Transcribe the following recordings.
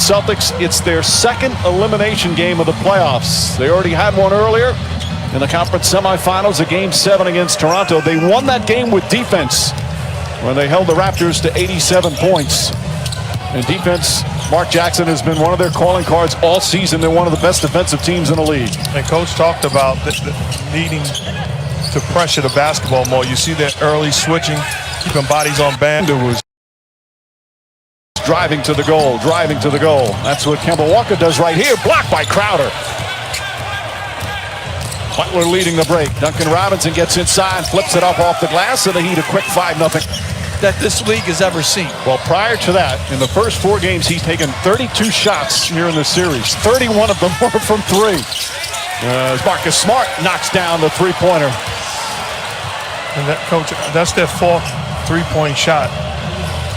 Celtics. It's their second elimination game of the playoffs. They already had one earlier in the conference semifinals, a Game 7 against Toronto. They won that game with defense when they held the Raptors to 87 points. And defense, Mark Jackson has been one of their calling cards all season. They're one of the best defensive teams in the league. And Coach talked about needing to pressure the basketball more. You see that early switching, keeping bodies on band. It was driving to the goal, driving to the goal. That's what Kemba Walker does right here. Blocked by Crowder. Butler leading the break. Duncan Robinson gets inside, flips it up off the glass, and the Heat a quick 5-0. That this league has ever seen. Well, prior to that, in the first 4 games, he's taken 32 shots here in the series. 31 of them were from 3. As Marcus Smart knocks down the three-pointer. And that, Coach, that's their 4th three-point shot.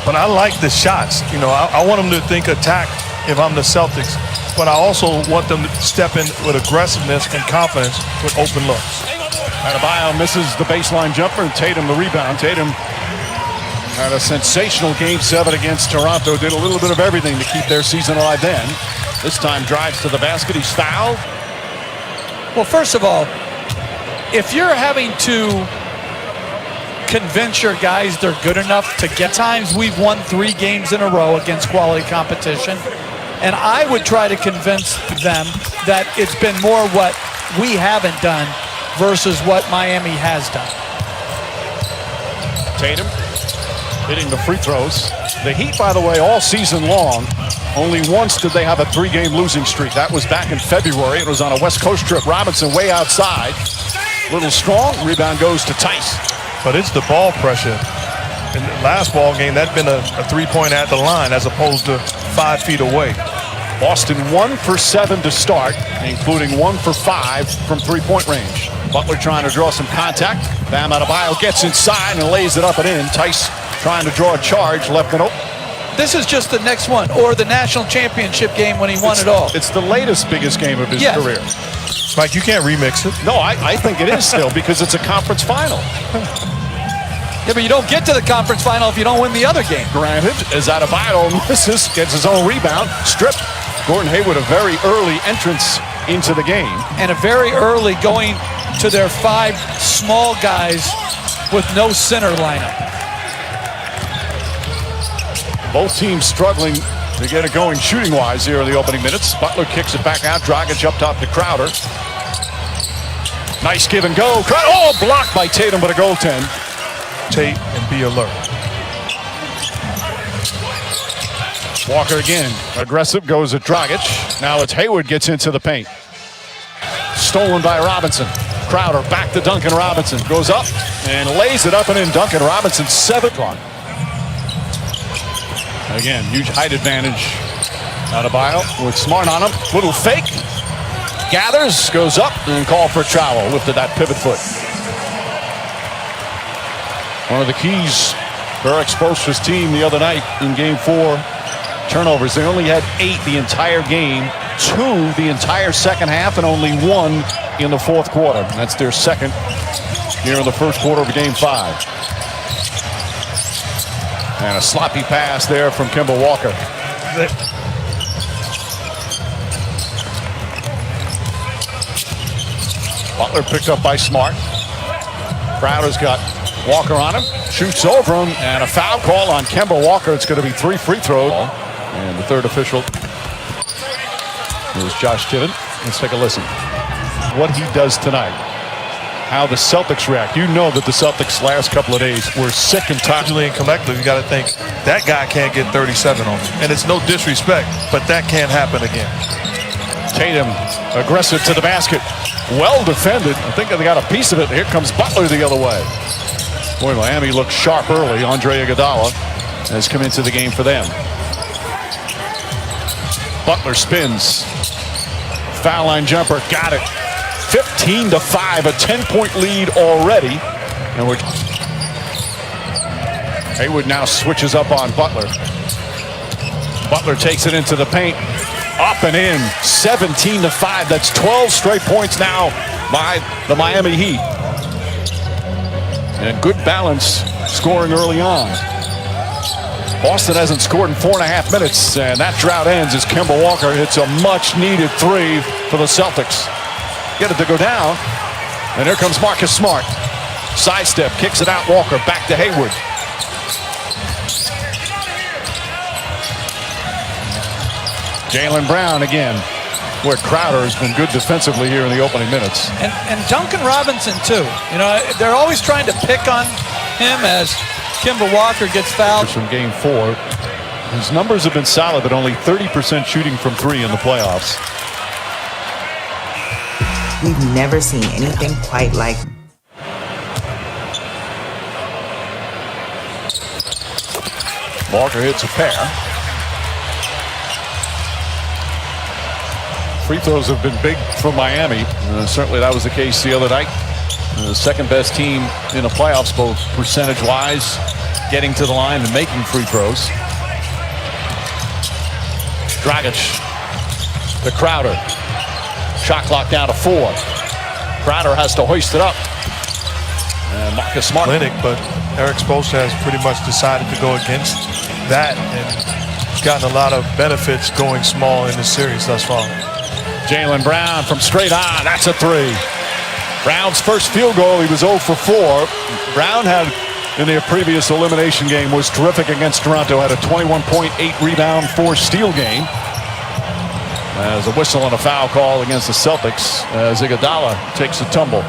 But I like the shots. You know, I want them to think attack if I'm the Celtics. But I also want them to step in with aggressiveness and confidence with open looks. Adebayo misses the baseline jumper, and Tatum the rebound. Tatum had a sensational Game 7 against Toronto. Did a little bit of everything to keep their season alive then. This time drives to the basket. He's fouled. Well, first of all, if you're having to convince your guys they're good enough to get times, we've won 3 games in a row against quality competition. And I would try to convince them that it's been more what we haven't done versus what Miami has done. Tatum hitting the free throws. The Heat, by the way, all season long, only once did they have a 3-game losing streak. That was back in February. It was on a West Coast trip. Robinson way outside. Little strong. Rebound goes to Tice. But it's the ball pressure. In the last ball game, that'd been a 3-point at the line as opposed to 5 feet away. Boston 1 for 7 to start, including 1 for 5 from 3-point range. Butler trying to draw some contact. Bam Adebayo gets inside and lays it up and in. Tice trying to draw a charge, left and open. This is just the next one, or the national championship game when he won it all. It's the latest biggest game of his career. Mike, you can't remix it. No, I think it is still because it's a conference final. Yeah, but you don't get to the conference final if you don't win the other game. Granted, as Adebayo misses, gets his own rebound, stripped. Gordon Hayward, a very early entrance into the game. And a very early going to their 5 small guys with no center lineup. Both teams struggling to get it going shooting-wise here in the opening minutes. Butler kicks it back out. Dragic up top to Crowder. Nice give and go. Crowder, oh, blocked by Tatum, but a goaltend. Tate and be alert. Walker again. Aggressive goes at Dragic. Now it's Hayward gets into the paint. Stolen by Robinson. Crowder back to Duncan Robinson. Goes up and lays it up and in. Duncan Robinson 7th on. Again, huge height advantage. Adebayo with Smart on him. Little fake. Gathers, goes up and called for a travel. Lifted that pivot foot. One of the keys for Eric Spoelstra's team the other night in Game 4. Turnovers. They only had 8 the entire game, 2 the entire second half, and only 1 in the 4th quarter. That's their second here in the first quarter of Game 5. And a sloppy pass there from Kemba Walker. Butler picked up by Smart. Crowder's got Walker on him. Shoots over him. And a foul call on Kemba Walker. It's going to be 3 free throws. And the third official is Josh Tiven. Let's take a listen. What he does tonight. How the Celtics react. You know that the Celtics last couple of days were sick and tired. And collective, you got to think that guy can't get 37 on him. And it's no disrespect, but that can't happen again. Tatum aggressive to the basket. Well defended. I think they got a piece of it. Here comes Butler the other way. Boy, Miami looked sharp early. Andre Iguodala has come into the game for them. Butler spins. Foul line jumper. Got it. 15-5, a 10-point lead already. And Hayward now switches up on Butler. Butler takes it into the paint. Up and in, 17-5. That's 12 straight points now by the Miami Heat. And good balance scoring early on. Boston hasn't scored in 4.5 minutes, and that drought ends as Kemba Walker hits a much-needed three for the Celtics. Get it to go down, and here comes Marcus Smart. Sidestep, kicks it out. Walker back to Hayward. Jaylen Brown again, where Crowder has been good defensively here in the opening minutes. And Duncan Robinson too. You know, they're always trying to pick on him as Kemba Walker gets fouled. From game 4, his numbers have been solid, but only 30% shooting from 3 in the playoffs. We've never seen anything quite like. Walker hits a pair. Free throws have been big for Miami. Certainly that was the case the other night. The second best team in the playoffs, both percentage-wise, getting to the line and making free throws. Dragic to Crowder. Shot clock down to 4. Crowder has to hoist it up. And Marcus Smart. Clinic, but Eric Spoelstra has pretty much decided to go against that, and he's gotten a lot of benefits going small in this series thus far. Jaylen Brown from straight on. That's a 3. Brown's first field goal, he was 0 for 4. Brown had, in their previous elimination game, was terrific against Toronto. Had a 21.8 rebound, 4 steal game. As a whistle and a foul call against the Celtics as Iguodala takes a tumble.